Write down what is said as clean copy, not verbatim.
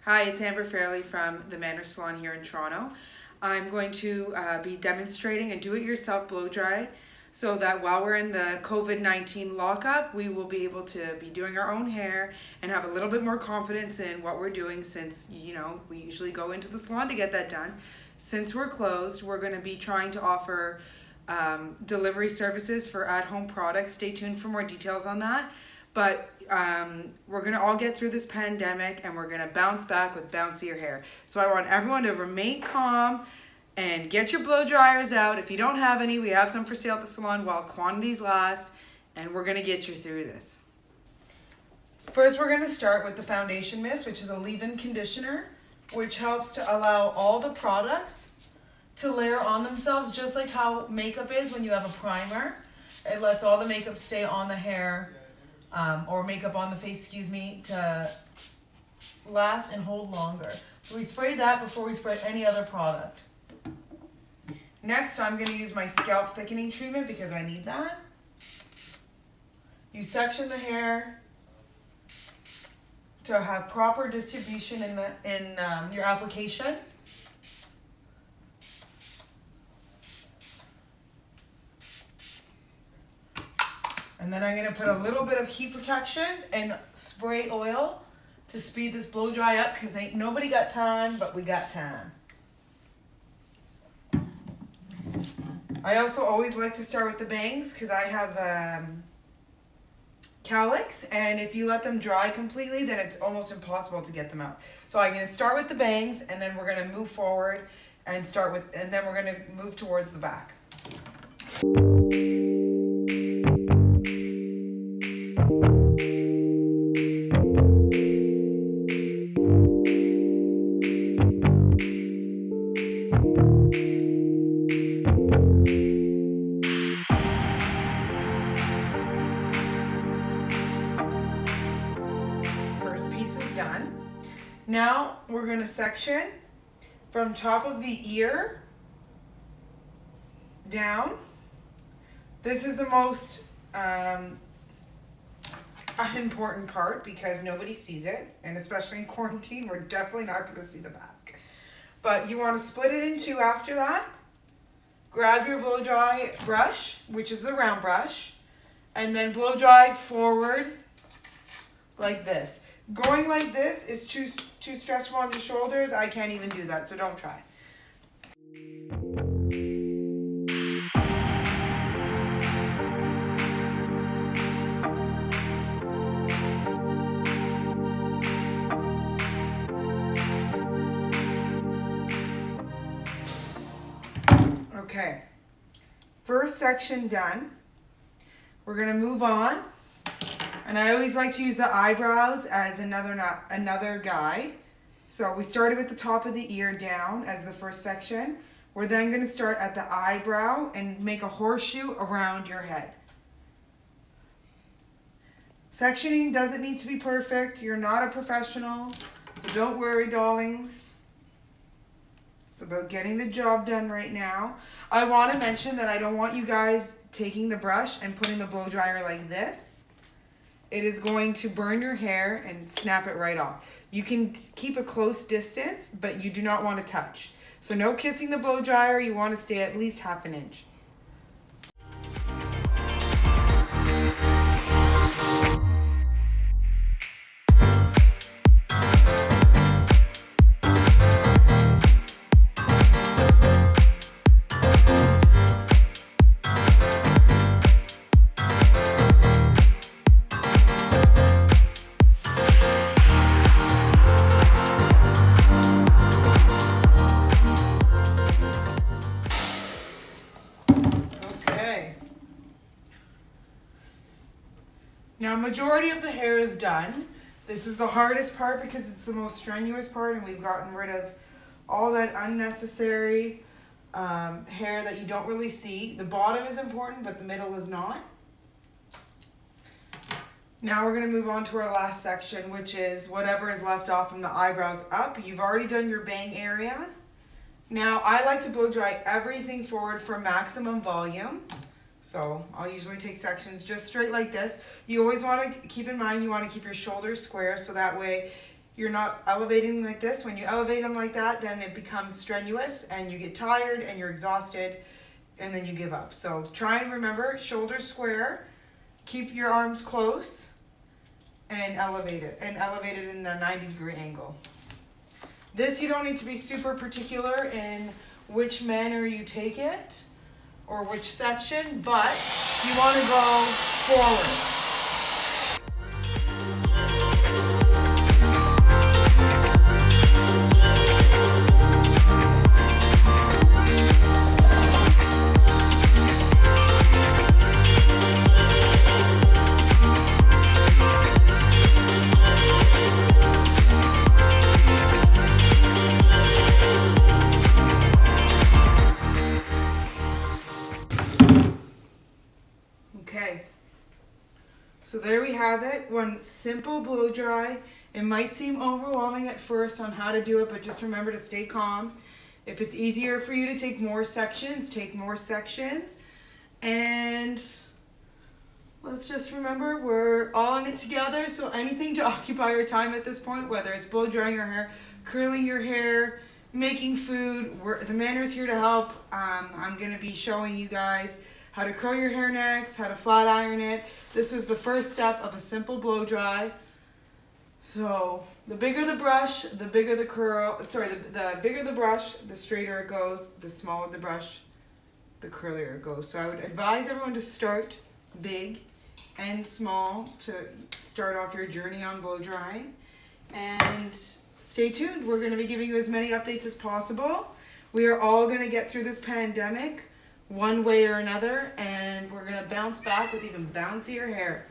Hi, it's Amber Fairley from the Manor Salon here in Toronto. I'm going to be demonstrating a do-it-yourself blow dry so that while we're in the COVID-19 lockup, we will be able to be doing our own hair and have a little bit more confidence in what we're doing since, we usually go into the salon to get that done. Since we're closed, we're going to be trying to offer delivery services for at-home products. Stay tuned for more details on that. But we're going to all get through this pandemic and we're going to bounce back with bouncier hair. So I want everyone to remain calm and get your blow dryers out. If you don't have any, we have some for sale at the salon while quantities last, and we're going to get you through this. First, we're going to start with the foundation mist, which is a leave-in conditioner, which helps to allow all the products to layer on themselves, just like how makeup is when you have a primer. It lets all the makeup stay on the hair, or makeup on the face, to last and hold longer. So we spray that before we spray any other product. Next, I'm going to use my scalp thickening treatment because I need that. You section the hair to have proper distribution in your application. And then I'm going to put a little bit of heat protection and spray oil to speed this blow dry up because ain't nobody got time, but we got time. I also always like to start with the bangs because I have cowlicks, and if you let them dry completely, then it's almost impossible to get them out. So I'm going to start with the bangs, and then we're going to move forward and then we're going to move towards the back. Done. Now we're going to section from top of the ear down. This is the most unimportant part because nobody sees it, and especially in quarantine, we're definitely not going to see the back. But you want to split it in two after that. Grab your blow dry brush, which is the round brush, and then blow dry forward like this. Going like this is too stressful on your shoulders. I can't even do that, so don't try. Okay, first section done. We're going to move on. And I always like to use the eyebrows as another guide. So we started with the top of the ear down as the first section. We're then going to start at the eyebrow and make a horseshoe around your head. Sectioning doesn't need to be perfect. You're not a professional, so don't worry, darlings. It's about getting the job done right now. I want to mention that I don't want you guys taking the brush and putting the blow dryer like this. It is going to burn your hair and snap it right off. You can keep a close distance, but you do not want to touch. So no kissing the blow dryer. You want to stay at least half an inch. Now, majority of the hair is done. This is the hardest part because it's the most strenuous part, and we've gotten rid of all that unnecessary hair that you don't really see. The bottom is important, but the middle is not. Now we're going to move on to our last section, which is whatever is left off from the eyebrows up. You've already done your bang area. Now, I like to blow dry everything forward for maximum volume. So I'll usually take sections just straight like this. You always want to keep in mind you want to keep your shoulders square so that way you're not elevating like this. When you elevate them like that, then it becomes strenuous and you get tired and you're exhausted and then you give up. So try and remember, shoulders square, keep your arms close, and elevate it in a 90-degree angle. This, you don't need to be super particular in which manner you take it or which section, but you want to go forward. Okay, so there we have it. One simple blow dry. It might seem overwhelming at first on how to do it, but just remember to stay calm. If it's easier for you to take more sections, take more sections. And let's just remember, we're all in it together, so anything to occupy your time at this point, whether it's blow drying your hair, curling your hair, making food, the Manner's here to help. I'm going to be showing you guys how to curl your hair next, how to flat iron it. This was the first step of a simple blow dry. So the bigger the brush, the bigger the curl. Sorry, the bigger the brush, the straighter it goes. The smaller the brush, the curlier it goes. So I would advise everyone to start big and small to start off your journey on blow drying. And stay tuned. We're going to be giving you as many updates as possible. We are all going to get through this pandemic one way or another, and we're going to bounce back with even bouncier hair.